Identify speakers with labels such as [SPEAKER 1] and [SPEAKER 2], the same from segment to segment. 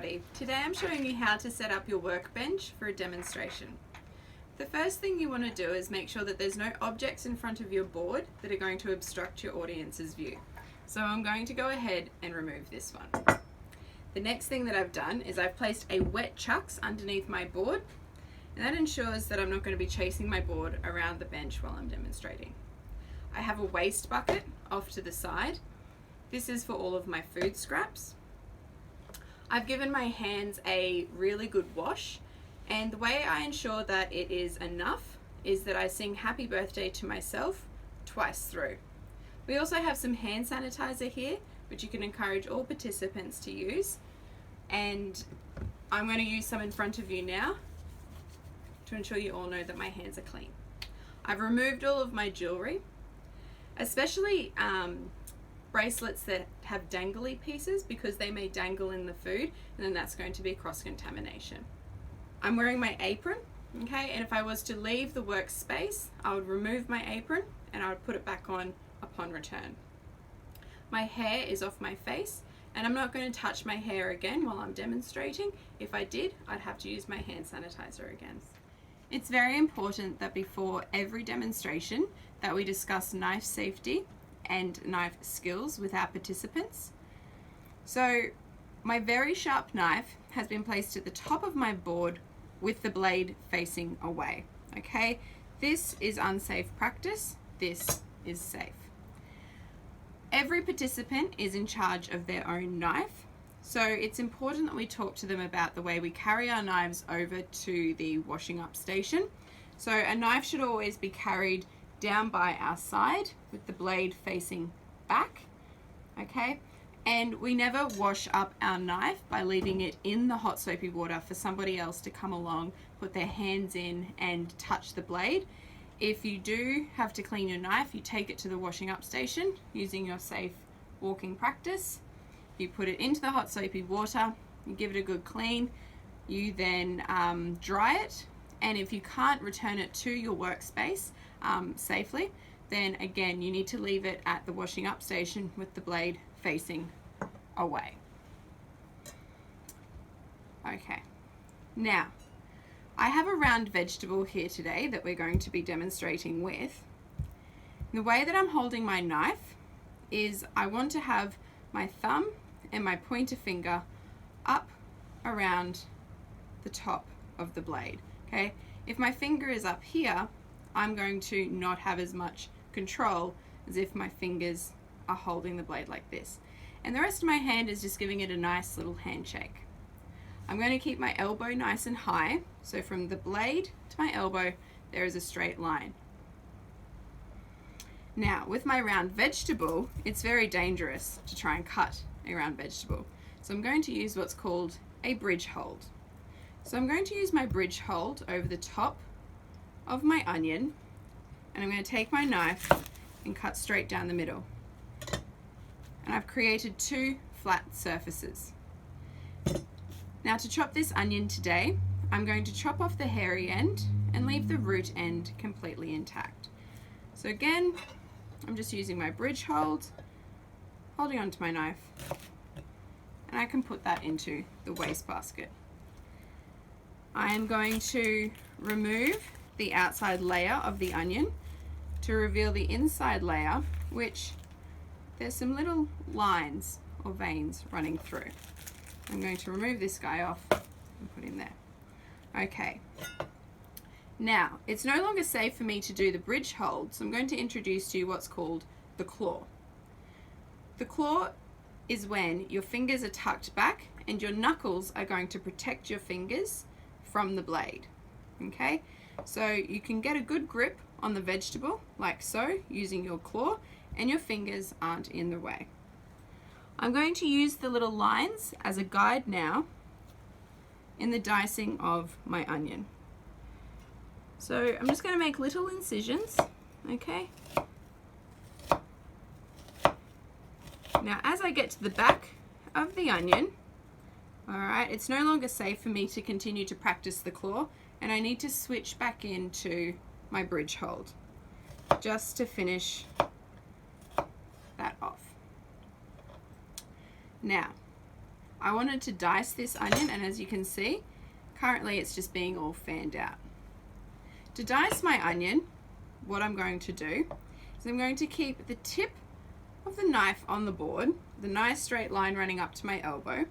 [SPEAKER 1] everybody. Today I'm showing you how to set up your workbench for a demonstration. The first thing you want to do is make sure that there's no objects in front of your board that are going to obstruct your audience's view. So I'm going to go ahead and remove this one. The next thing that I've done is I've placed a wet chucks underneath my board, and that ensures that I'm not going to be chasing my board around the bench while I'm demonstrating. I have a waste bucket off to the side. This is for all of my food scraps. I've given my hands a really good wash, and the way I ensure that it is enough is that I sing happy birthday to myself twice through. We also have some hand sanitizer here, which you can encourage all participants to use, and I'm going to use some in front of you now to ensure you all know that my hands are clean. I've removed all of my jewelry, especially bracelets that have dangly pieces, because they may dangle in the food and then that's going to be cross-contamination. I'm wearing my apron, okay, and if I was to leave the workspace, I would remove my apron and I would put it back on upon return. My hair is off my face, and I'm not going to touch my hair again while I'm demonstrating. If I did, I'd have to use my hand sanitizer again. It's very important that before every demonstration that we discuss knife safety and knife skills with our participants. So my very sharp knife has been placed at the top of my board with the blade facing away. Okay, this is unsafe practice. This is safe. Every participant is in charge of their own knife, so it's important that we talk to them about the way we carry our knives over to the washing up station. So a knife should always be carried down by our side with the blade facing back, okay? And we never wash up our knife by leaving it in the hot soapy water for somebody else to come along, put their hands in and touch the blade. If you do have to clean your knife, you take it to the washing up station using your safe walking practice. You put it into the hot soapy water, you give it a good clean, you then dry it, and if you can't return it to your workspace safely, then again you need to leave it at the washing up station with the blade facing away. Okay, now I have a round vegetable here today that we're going to be demonstrating with. The way that I'm holding my knife is I want to have my thumb and my pointer finger up around the top of the blade. Okay, if my finger is up here, I'm going to not have as much control as if my fingers are holding the blade like this. And the rest of my hand is just giving it a nice little handshake. I'm going to keep my elbow nice and high, so from the blade to my elbow there is a straight line. Now with my round vegetable, it's very dangerous to try and cut a round vegetable, so I'm going to use what's called a bridge hold. So I'm going to use my bridge hold over the top of my onion, and I'm going to take my knife and cut straight down the middle. And I've created two flat surfaces. Now to chop this onion today, I'm going to chop off the hairy end and leave the root end completely intact. So again, I'm just using my bridge hold, holding onto my knife, and I can put that into the waste basket. I am going to remove the outside layer of the onion to reveal the inside layer, which there's some little lines or veins running through. I'm going to remove this guy off and put him there. Okay, now it's no longer safe for me to do the bridge hold, so I'm going to introduce to you what's called the claw. The claw is when your fingers are tucked back and your knuckles are going to protect your fingers from the blade. Okay, so you can get a good grip on the vegetable like so using your claw, and your fingers aren't in the way. I'm going to use the little lines as a guide now in the dicing of my onion. So I'm just going to make little incisions, okay? Now as I get to the back of the onion, alright, it's no longer safe for me to continue to practice the claw, and I need to switch back into my bridge hold just to finish that off. Now I wanted to dice this onion, and as you can see, currently it's just being all fanned out. To dice my onion, what I'm going to do is I'm going to keep the tip of the knife on the board, the nice straight line running up to my elbow.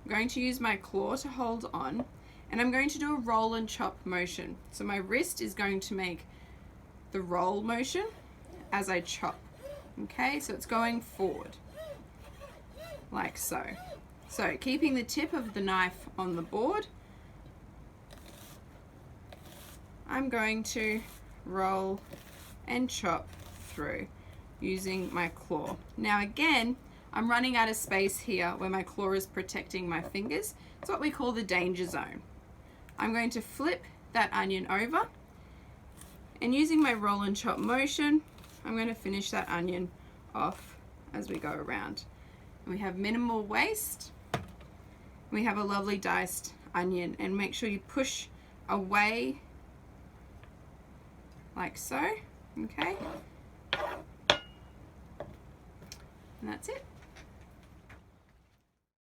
[SPEAKER 1] I'm going to use my claw to hold on, and I'm going to do a roll and chop motion. So my wrist is going to make the roll motion as I chop. Okay, so it's going forward, like so. So keeping the tip of the knife on the board, I'm going to roll and chop through using my claw. Now again, I'm running out of space here where my claw is protecting my fingers. It's what we call the danger zone. I'm going to flip that onion over, and using my roll and chop motion, I'm going to finish that onion off as we go around. And we have minimal waste. We have a lovely diced onion, and make sure you push away like so, okay? And that's it.